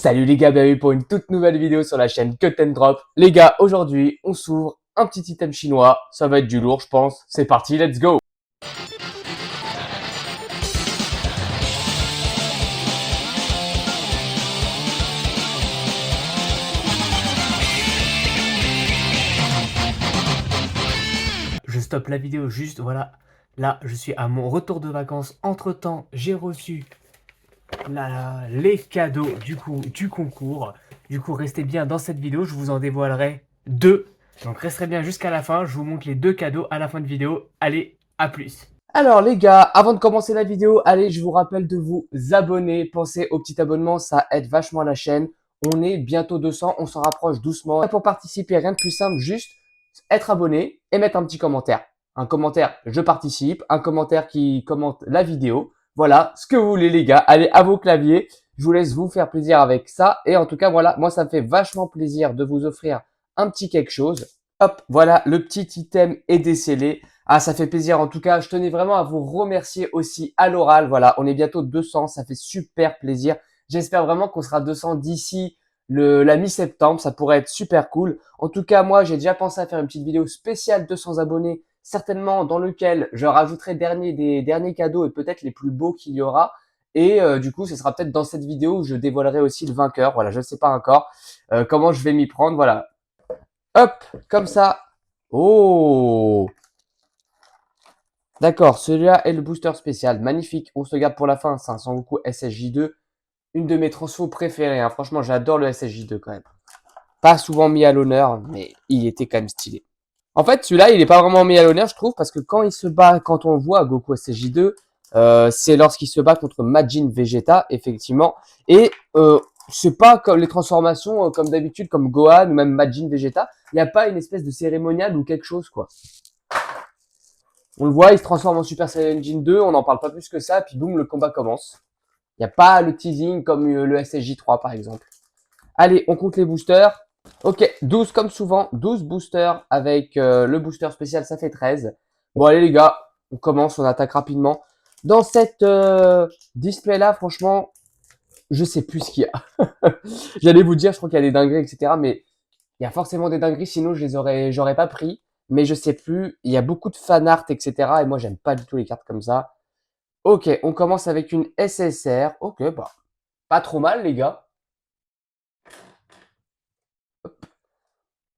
Salut les gars, bienvenue pour une toute nouvelle vidéo sur la chaîne Cut and Drop. Les gars, aujourd'hui, on s'ouvre un petit item chinois. Ça va être du lourd, je pense. C'est parti, let's go! Je stoppe la vidéo juste, voilà. Là, je suis à mon retour de vacances. Entre-temps, j'ai reçu les cadeaux du concours. Du coup, restez bien dans cette vidéo. Je vous en dévoilerai deux. Donc, restez bien jusqu'à la fin. Je vous montre les deux cadeaux à la fin de vidéo. Allez, à plus. Alors les gars, avant de commencer la vidéo, allez, je vous rappelle de vous abonner. Pensez au petit abonnement, ça aide vachement la chaîne. On est bientôt 200, on s'en rapproche doucement. Pour participer, rien de plus simple, juste être abonné et mettre un petit commentaire. Un commentaire, je participe. Un commentaire qui commente la vidéo. Voilà, ce que vous voulez les gars. Allez, à vos claviers. Je vous laisse vous faire plaisir avec ça. Et en tout cas, voilà, moi ça me fait vachement plaisir de vous offrir un petit quelque chose. Hop, voilà, le petit item est décellé. Ah, ça fait plaisir. En tout cas, je tenais vraiment à vous remercier aussi à l'oral. Voilà, on est bientôt 200. Ça fait super plaisir. J'espère vraiment qu'on sera 200 d'ici la mi-septembre. Ça pourrait être super cool. En tout cas, moi, j'ai déjà pensé à faire une petite vidéo spéciale 200 abonnés, certainement dans lequel je rajouterai des derniers cadeaux et peut-être les plus beaux qu'il y aura. Et du coup, ce sera peut-être dans cette vidéo où je dévoilerai aussi le vainqueur. Voilà, je ne sais pas encore comment je vais m'y prendre. Voilà. Hop, comme ça. Oh! D'accord, celui-là est le booster spécial. Magnifique. On se le garde pour la fin. C'est un Sangoku SSJ2. Une de mes transfos préférées. Hein. Franchement, j'adore le SSJ2 quand même. Pas souvent mis à l'honneur, mais il était quand même stylé. En fait, celui-là, il est pas vraiment mis à l'honneur, je trouve, parce que quand il se bat, quand on voit Goku SSJ2, c'est lorsqu'il se bat contre Majin Vegeta, effectivement. Et c'est pas comme les transformations comme d'habitude, comme Gohan ou même Majin Vegeta. Il n'y a pas une espèce de cérémonial ou quelque chose, quoi. On le voit, il se transforme en Super Saiyan 2, on n'en parle pas plus que ça, puis boum, le combat commence. Il n'y a pas le teasing comme le SSJ3 par exemple. Allez, on compte les boosters. Ok, 12 comme souvent, 12 boosters avec le booster spécial, ça fait 13. Bon allez les gars, on commence, on attaque rapidement. Dans cette display là, franchement, je sais plus ce qu'il y a. J'allais vous dire, je crois qu'il y a des dingueries, etc. Mais il y a forcément des dingueries, sinon j'aurais pas pris. Mais je sais plus, il y a beaucoup de fan art, etc. Et moi, j'aime pas du tout les cartes comme ça. Ok, on commence avec une SSR. Ok, bah, pas trop mal, les gars.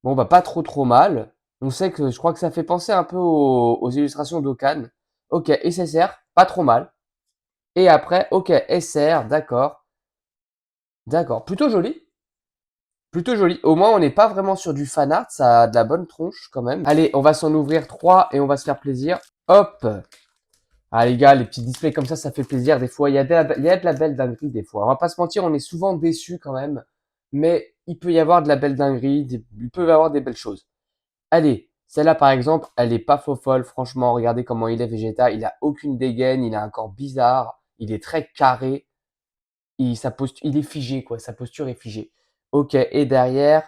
Bon, bah, pas trop mal. On sait que je crois que ça fait penser un peu aux illustrations d'Okan. Ok, SSR, pas trop mal. Et après, ok, SR, d'accord. D'accord, plutôt joli. Plutôt joli. Au moins, on n'est pas vraiment sur du fan art. Ça a de la bonne tronche quand même. Allez, on va s'en ouvrir 3 et on va se faire plaisir. Hop. Ah les gars, les petits displays comme ça fait plaisir des fois. Il y a de la belle dinguerie des fois. On va pas se mentir, on est souvent déçus quand même. Mais il peut y avoir de la belle dinguerie, il peut y avoir des belles choses. Allez, celle-là par exemple, elle est pas faux folle. Franchement, regardez comment il est Vegeta. Il a aucune dégaine, il a un corps bizarre. Il est très carré. Il est figé quoi, sa posture est figée. Ok, et derrière,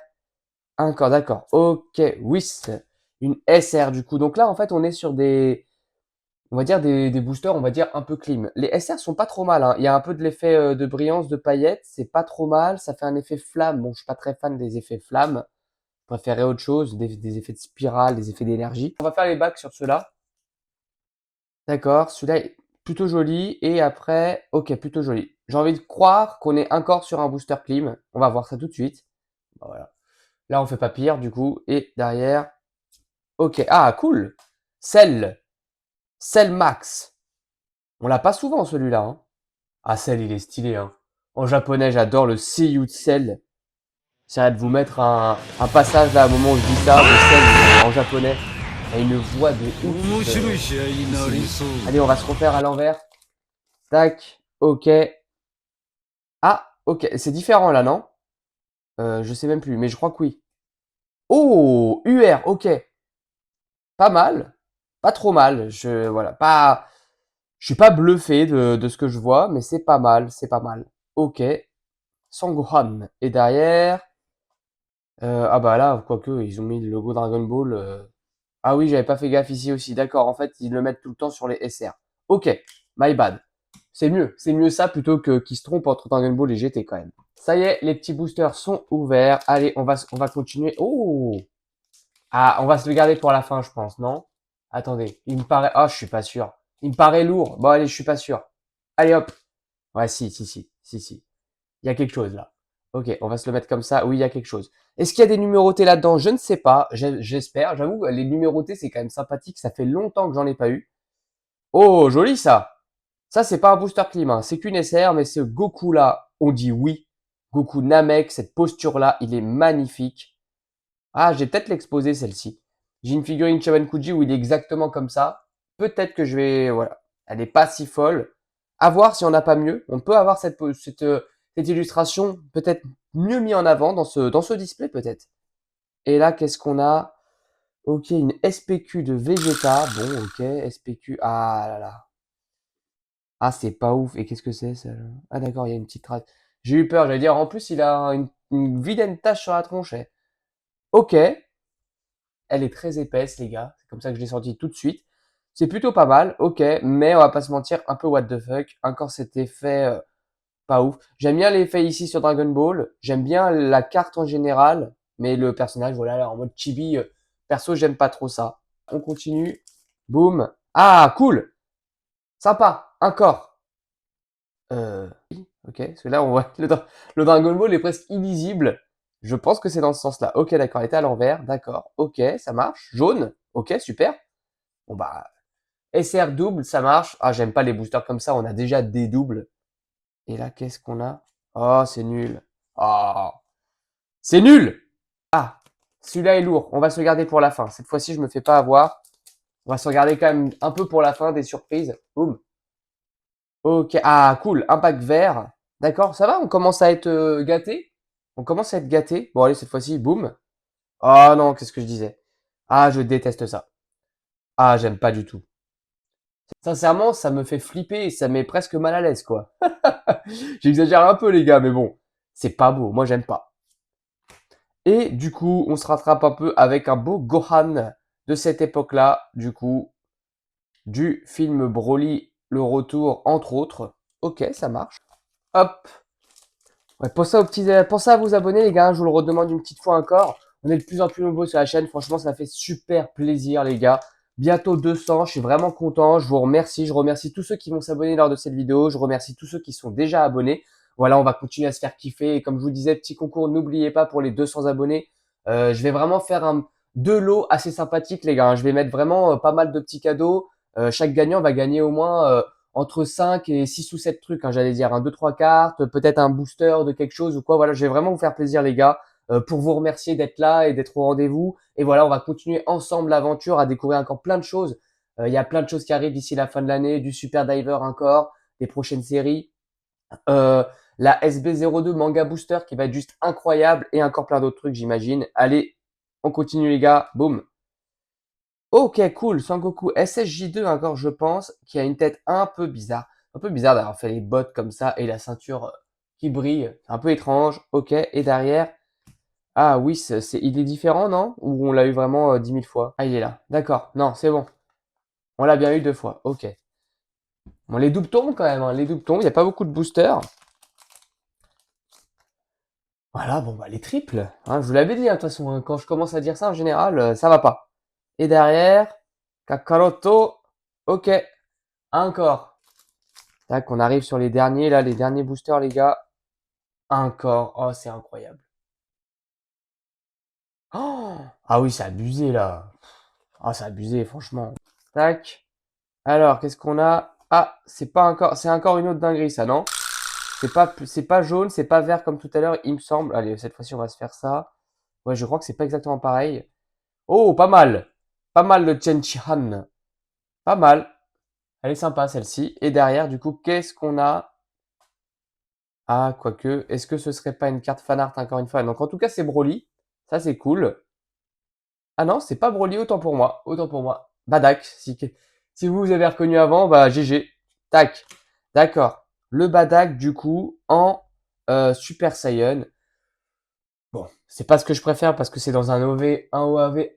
un corps, d'accord. Ok, Whis, une SR du coup. Donc là, en fait, on est sur on va dire des boosters, on va dire un peu clean. Les SR sont pas trop mal, hein. Il y a un peu de l'effet de brillance de paillettes, c'est pas trop mal. Ça fait un effet flamme. Bon, je suis pas très fan des effets flammes. Je préférais autre chose, des effets de spirale, des effets d'énergie. On va faire les bacs sur ceux-là. D'accord, celui-là est plutôt joli. Et après, ok, plutôt joli. J'ai envie de croire qu'on est encore sur un booster clean. On va voir ça tout de suite. Voilà. Là, on fait pas pire, du coup. Et derrière, ok. Ah, cool. Cell. Cell Max. On l'a pas souvent, celui-là, hein. Ah, Cell, il est stylé, hein. En japonais, j'adore le See You de Cell. J'essaierai de vous mettre un passage là, au moment où je dis ça, de Cell en japonais. Et une voix de ouf. Allez, on va se refaire à l'envers. Tac. Ok. Ah, ok. C'est différent là, non? Je sais même plus, mais je crois que oui. Oh, UR, ok. Pas mal. Pas trop mal. Voilà, pas, je suis pas bluffé de ce que je vois, mais c'est pas mal, c'est pas mal. Ok. Sanggohan. Et derrière, ah bah là, quoique, ils ont mis le logo Dragon Ball. Ah oui, j'avais pas fait gaffe ici aussi. D'accord, en fait, ils le mettent tout le temps sur les SR. Ok, my bad. C'est mieux ça plutôt que qu'ils se trompent entre Dragon Ball et GT quand même. Ça y est, les petits boosters sont ouverts. Allez, on va continuer. Oh! Ah, on va se le garder pour la fin, je pense, non? Attendez, il me paraît... Ah, je suis pas sûr. Il me paraît lourd. Bon, allez, je suis pas sûr. Allez, hop. Ouais, si. Il y a quelque chose là. Ok, on va se le mettre comme ça. Oui, il y a quelque chose. Est-ce qu'il y a des numérotés là-dedans? Je ne sais pas. J'espère. J'avoue, les numérotés, c'est quand même sympathique. Ça fait longtemps que j'en ai pas eu. Oh, joli ça. Ça, c'est pas un booster clim, hein. C'est qu'une SR, mais ce Goku là, on dit oui. Goku Namek, cette posture là, il est magnifique. Ah, j'ai peut-être l'exposer celle-ci. J'ai une figurine Shaman-Kuji où il est exactement comme ça. Peut-être que je vais, voilà. Elle n'est pas si folle. À voir si on n'a pas mieux. On peut avoir cette illustration peut-être mieux mis en avant dans ce display peut-être. Et là, qu'est-ce qu'on a? Ok, une SPQ de Vegeta. Bon, ok, SPQ. Ah là là. Ah, c'est pas ouf. Et qu'est-ce que c'est ça? Ah d'accord, il y a une petite trace. J'ai eu peur, j'allais dire. En plus, il a une vilaine tache sur la tronche. Ok, elle est très épaisse, les gars. C'est comme ça que je l'ai senti tout de suite. C'est plutôt pas mal, ok, mais on va pas se mentir, un peu what the fuck. Encore cet effet pas ouf. J'aime bien l'effet ici sur Dragon Ball. J'aime bien la carte en général, mais le personnage, voilà, là, en mode chibi, perso, j'aime pas trop ça. On continue. Boum. Ah, cool. Sympa. Encore. Oui, ok. Parce que là, on voit le Dragon Ball est presque illisible. Je pense que c'est dans ce sens-là. Ok, d'accord. Il était à l'envers. D'accord. Ok, ça marche. Jaune. Ok, super. Bon, bah, SR double, ça marche. Ah, j'aime pas les boosters comme ça. On a déjà des doubles. Et là, qu'est-ce qu'on a? Oh, c'est nul. Oh, c'est nul! Ah, celui-là est lourd. On va se le garder pour la fin. Cette fois-ci, je me fais pas avoir. On va se regarder quand même un peu pour la fin des surprises. Boum. Ok. Ah, cool. Un pack vert. D'accord, ça va, on commence à être gâté. On commence à être gâté. Bon, allez, cette fois-ci, boum. Oh non, qu'est-ce que je disais? Ah, je déteste ça. Ah, j'aime pas du tout. Sincèrement, ça me fait flipper et ça met presque mal à l'aise, quoi. J'exagère un peu, les gars, mais bon, c'est pas beau. Moi, j'aime pas. Et du coup, on se rattrape un peu avec un beau Gohan de cette époque-là, du coup, du film Broly, le retour, entre autres. Ok, ça marche. Hop. Ouais, pensez à vous abonner, les gars. Je vous le redemande une petite fois encore. On est de plus en plus nombreux sur la chaîne. Franchement, ça fait super plaisir, les gars. Bientôt 200. Je suis vraiment content. Je vous remercie. Je remercie tous ceux qui vont s'abonner lors de cette vidéo. Je remercie tous ceux qui sont déjà abonnés. Voilà, on va continuer à se faire kiffer. Et comme je vous disais, petit concours, n'oubliez pas pour les 200 abonnés. Je vais vraiment faire deux lots assez sympathiques, les gars. Je vais mettre vraiment pas mal de petits cadeaux. Chaque gagnant va gagner au moins entre 5 et 6 ou 7 trucs, hein, j'allais dire, un 2-3 cartes, peut-être un booster de quelque chose ou quoi. Voilà, je vais vraiment vous faire plaisir, les gars, pour vous remercier d'être là et d'être au rendez-vous. Et voilà, on va continuer ensemble l'aventure à découvrir encore plein de choses. Il y a plein de choses qui arrivent d'ici la fin de l'année, du Super Diver encore, des prochaines séries. Euh, la SB02 Manga Booster qui va être juste incroyable et encore plein d'autres trucs, j'imagine. Allez, on continue, les gars. Boum. Ok, cool. Sangoku SSJ2 encore, je pense, qui a une tête un peu bizarre. Un peu bizarre d'avoir fait les bottes comme ça et la ceinture qui brille. C'est un peu étrange. Ok, et derrière. Ah oui, il est différent, non? Ou on l'a eu vraiment 10 000 fois? Ah, il est là. D'accord. Non, c'est bon. On l'a bien eu deux fois. Ok. Bon, les doubles tombent quand même, hein. Les doubles tombent. Il n'y a pas beaucoup de boosters. Voilà, bon, bah, les triples. Hein, je vous l'avais dit, hein, de toute façon, hein, quand je commence à dire ça, en général, ça va pas. Et derrière, Kakaroto. Ok. Encore. Tac, on arrive sur les derniers, là, les derniers boosters, les gars. Encore. Oh, c'est incroyable. Oh ah oui, c'est abusé, là. Ah, c'est abusé, franchement. Tac. Alors, qu'est-ce qu'on a? Ah, c'est encore une autre dinguerie, ça, non? C'est pas jaune, c'est pas vert comme tout à l'heure, il me semble. Allez, cette fois-ci, on va se faire ça. Ouais, je crois que c'est pas exactement pareil. Oh, pas mal. Pas mal le Chen-Chi-Han. Pas mal. Elle est sympa, celle-ci. Et derrière, du coup, qu'est-ce qu'on a? Ah, quoique, est-ce que ce serait pas une carte fanart encore une fois? Donc en tout cas, c'est Broly. Ça, c'est cool. Ah non, c'est pas Broly, autant pour moi. Autant pour moi. Badak. Si vous avez reconnu avant, bah GG. Tac. D'accord. Le Badak, du coup, en Super Saiyan. Bon, c'est pas ce que je préfère parce que c'est dans un OAV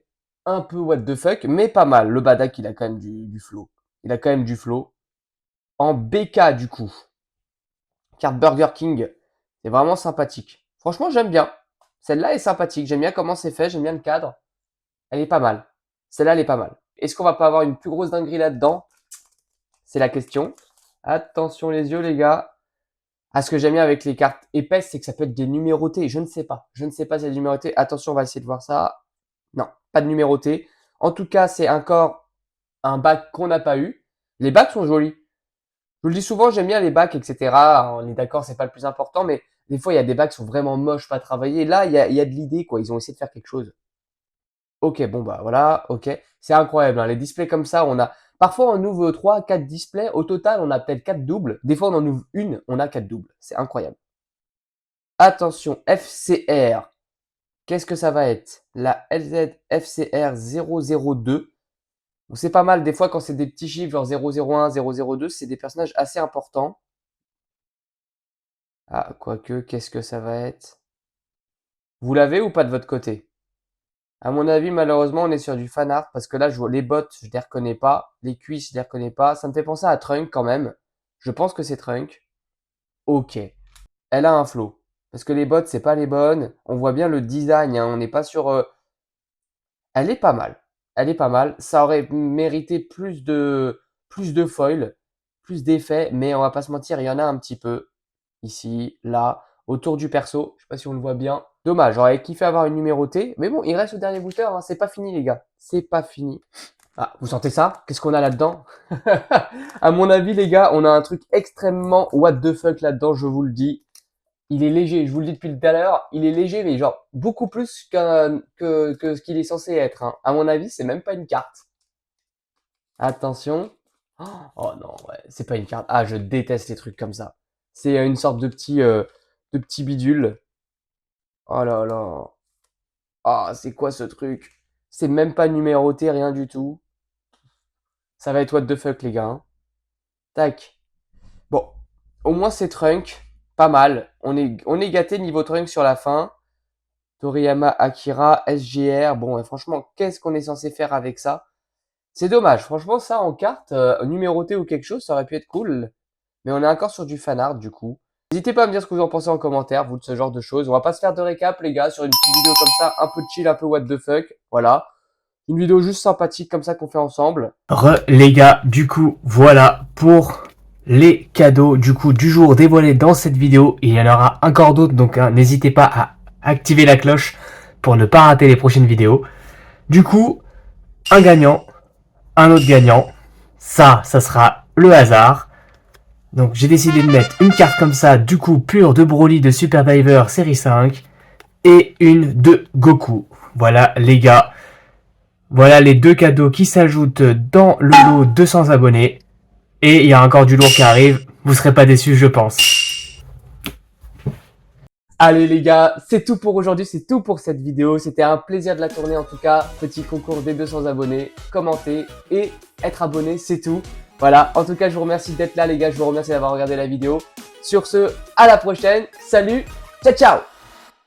un peu what the fuck, mais pas mal. Le Badak, il a quand même du flow. Il a quand même du flow. En BK, du coup. Carte Burger King. C'est vraiment sympathique. Franchement, j'aime bien. Celle-là est sympathique. J'aime bien comment c'est fait. J'aime bien le cadre. Elle est pas mal. Celle-là, elle est pas mal. Est-ce qu'on va pas avoir une plus grosse dinguerie là-dedans? C'est la question. Attention les yeux, les gars. Ah, ce que j'aime bien avec les cartes épaisses, c'est que ça peut être des numérotés. Je ne sais pas. Je ne sais pas si c'est numéroté. Attention, on va essayer de voir ça. Non, pas de numéroté. En tout cas, c'est encore un bac qu'on n'a pas eu. Les bacs sont jolis. Je vous le dis souvent, j'aime bien les bacs, etc. On est d'accord, c'est pas le plus important, mais des fois, il y a des bacs qui sont vraiment moches, pas travaillés. Là, il y a de l'idée, quoi. Ils ont essayé de faire quelque chose. Ok, bon, bah voilà, ok. C'est incroyable, hein. Les displays comme ça, parfois, on ouvre 3, 4 displays. Au total, on a peut-être 4 doubles. Des fois, on en ouvre une, on a 4 doubles. C'est incroyable. Attention, FCR. Qu'est-ce que ça va être? La LZ FCR 002. Bon, c'est pas mal, des fois, quand c'est des petits chiffres, genre 001, 002, c'est des personnages assez importants. Ah, quoique, qu'est-ce que ça va être? Vous l'avez ou pas de votre côté? À mon avis, malheureusement, on est sur du fan art parce que là, je vois les bottes, je les reconnais pas. Les cuisses, je les reconnais pas. Ça me fait penser à Trunk quand même. Je pense que c'est Trunk. Ok. Elle a un flow. Parce que les bottes, c'est pas les bonnes. On voit bien le design, hein. On n'est pas sur. Elle est pas mal. Elle est pas mal. Ça aurait mérité plus de foil, plus d'effets, mais on va pas se mentir, il y en a un petit peu. Ici, là, autour du perso. Je sais pas si on le voit bien. Dommage, j'aurais kiffé avoir une numérotée. Mais bon, il reste le dernier booster, hein. C'est pas fini, les gars. C'est pas fini. Ah, vous sentez ça? Qu'est-ce qu'on a là-dedans? À mon avis, les gars, on a un truc extrêmement what the fuck là-dedans, je vous le dis. Il est léger, je vous le dis depuis tout à l'heure, il est léger, mais genre beaucoup plus que ce qu'il est censé être, hein. À mon avis, c'est même pas une carte. Attention. Oh non, ouais, c'est pas une carte. Ah, je déteste les trucs comme ça. C'est une sorte de petit bidule. Oh là là. Ah, c'est quoi ce truc? C'est même pas numéroté, rien du tout. Ça va être what the fuck, les gars, hein. Tac. Bon, au moins c'est Trunk. Pas mal. On est gâté niveau Trunk sur la fin. Toriyama Akira, SGR. Bon, ouais, franchement, qu'est-ce qu'on est censé faire avec ça? C'est dommage. Franchement, ça en carte, numéroté ou quelque chose, ça aurait pu être cool. Mais on est encore sur du fan art, du coup. N'hésitez pas à me dire ce que vous en pensez en commentaire, vous, de ce genre de choses. On va pas se faire de récap, les gars, sur une petite vidéo comme ça, un peu chill, un peu what the fuck. Voilà. Une vidéo juste sympathique comme ça qu'on fait ensemble. Les gars, du coup, voilà pour les cadeaux du coup du jour dévoilés dans cette vidéo. Il y en aura encore d'autres, donc n'hésitez pas à activer la cloche pour ne pas rater les prochaines vidéos. Du coup, un gagnant, un autre gagnant. Ça sera le hasard. Donc j'ai décidé de mettre une carte comme ça, du coup pure de Broly de Superdiver série 5 et une de Goku. Voilà les gars. Voilà les deux cadeaux qui s'ajoutent dans le lot 200 abonnés. Et il y a encore du lourd qui arrive. Vous serez pas déçus, je pense. Allez les gars, c'est tout pour aujourd'hui, c'est tout pour cette vidéo. C'était un plaisir de la tourner en tout cas. Petit concours des 200 abonnés, commenter et être abonné, c'est tout. Voilà, en tout cas je vous remercie d'être là les gars, je vous remercie d'avoir regardé la vidéo. Sur ce, à la prochaine, salut, ciao ciao.